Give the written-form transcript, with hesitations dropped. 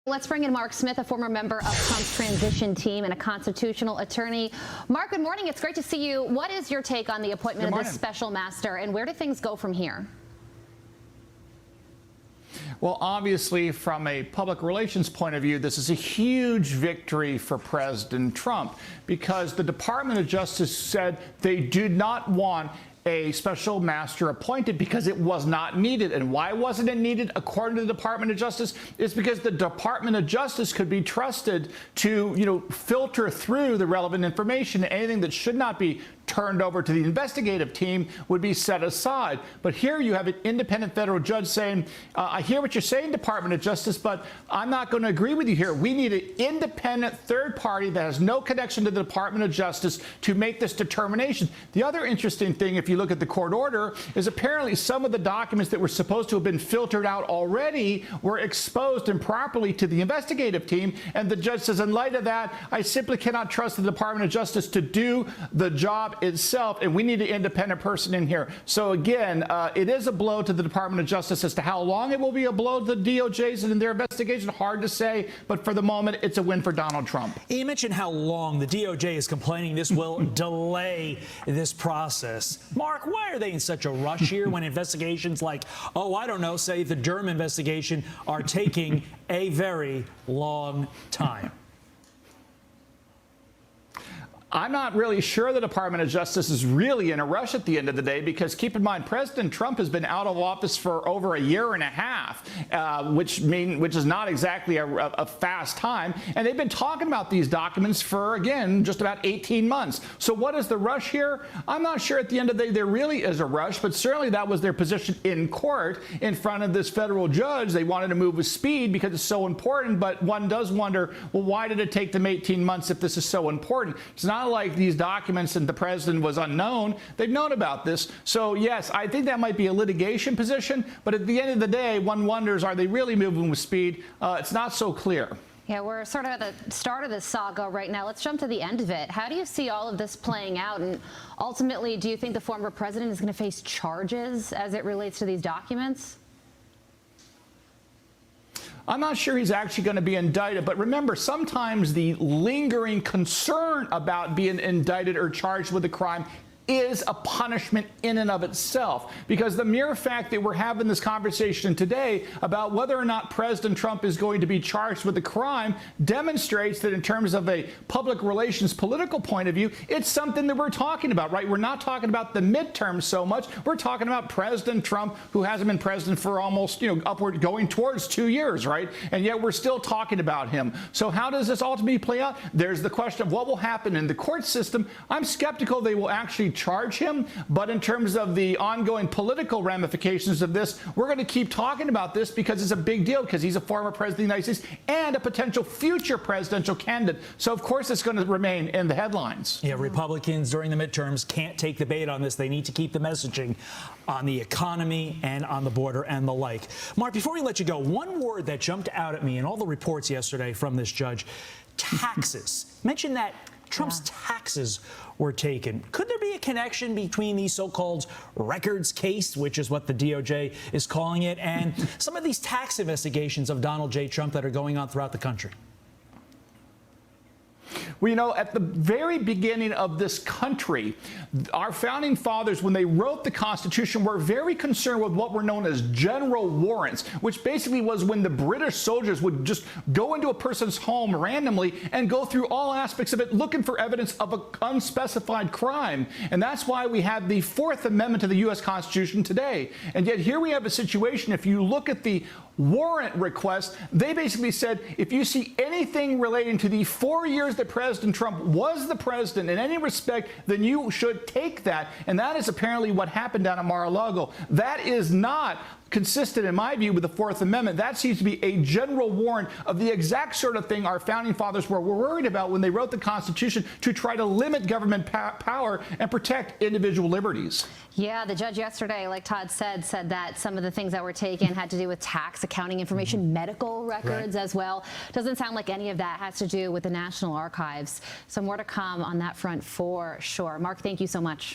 Let's bring in Mark Smith, a former member of Trump's transition team and a constitutional attorney. Mark, good morning. It's great to see you. What is your take on the appointment of this special master, and where do things go from here? Well, obviously, from a public relations point of view, this is a huge victory for President Trump because the Department of Justice said they did not want a special master appointed because it was not needed. And why wasn't it needed, according to the Department of Justice? It's because the Department of Justice could be trusted to, filter through the relevant information. Anything that should not be turned over to the investigative team would be set aside. But here you have an independent federal judge saying, I hear what you're saying, Department of Justice, but I'm not going to agree with you here. We need an independent third party that has no connection to the Department of Justice to make this determination. The other interesting thing, if you look at the court order, is apparently some of the documents that were supposed to have been filtered out already were exposed improperly to the investigative team. And the judge says, in light of that, I simply cannot trust the Department of Justice to do the job itself, and we need an independent person in here. So again, it is a blow to the Department of Justice. As to how long it will be a blow to the DOJ's and in their investigation, hard to say, but for the moment, it's a win for Donald Trump. You mentioned how long the DOJ is complaining this will delay this process. Mark, why are they in such a rush here when investigations like, say the Durham investigation are taking a very long time? I'm not really sure the Department of Justice is really in a rush at the end of the day, because keep in mind, President Trump has been out of office for over a year and a half, which is not exactly a fast time. And they've been talking about these documents for, again, just about 18 months. So what is the rush here? I'm not sure at the end of the day there really is a rush, but certainly that was their position in court in front of this federal judge. They wanted to move with speed because it's so important, but one does wonder, well, why did it take them 18 months if this is so important? It's not like these documents and the president was unknown. They've known about this. So yes, I think that might be a litigation position, but at the end of the day, one wonders, are they really moving with speed? It's not so clear. Yeah, we're sort of at the start of this saga right now. Let's jump to the end of it. How do you see all of this playing out? And ultimately, do you think the former president is going to face charges as it relates to these documents? I'm not sure he's actually going to be indicted, but remember, sometimes the lingering concern about being indicted or charged with a crime is a punishment in and of itself, because the mere fact that we're having this conversation today about whether or not President Trump is going to be charged with a crime demonstrates that in terms of a public relations political point of view, it's something that we're talking about, right? We're not talking about the midterms so much. We're talking about President Trump, who hasn't been president for almost, upward going towards 2 years, right? And yet we're still talking about him. So how does this ultimately play out? There's the question of what will happen in the court system. I'm skeptical they will actually charge him, but in terms of the ongoing political ramifications of this, we're going to keep talking about this because it's a big deal, because he's a former president of the United States and a potential future presidential candidate. So of course it's going to remain in the headlines. Yeah, Republicans during the midterms can't take the bait on this. They need to keep the messaging on the economy and on the border and the like. Mark, before we let you go, one word that jumped out at me in all the reports yesterday from this judge: taxes. Mention that Trump's taxes were taken. Could there be a connection between the so-called records case, which is what the DOJ is calling it, and some of these tax investigations of Donald J. Trump that are going on throughout the country? Well, at the very beginning of this country, our founding fathers, when they wrote the Constitution, were very concerned with what were known as general warrants, which basically was when the British soldiers would just go into a person's home randomly and go through all aspects of it looking for evidence of an unspecified crime. And that's why we have the Fourth Amendment to the U.S. Constitution today. And yet here we have a situation, if you look at the warrant request, they basically said, if you see anything relating to the 4 years that President Trump was the president in any respect, then you should take that. And that is apparently what happened down at Lago. That is not consistent, in my view, with the Fourth Amendment. That seems to be a general warrant of the exact sort of thing our founding fathers were worried about when they wrote the Constitution, to try to limit government power and protect individual liberties. Yeah, the judge yesterday, like Todd said that some of the things that were taken had to do with tax, accounting information, medical records as well. Doesn't sound like any of that has to do with the National Archives. So more to come on that front for sure. Mark, thank you so much.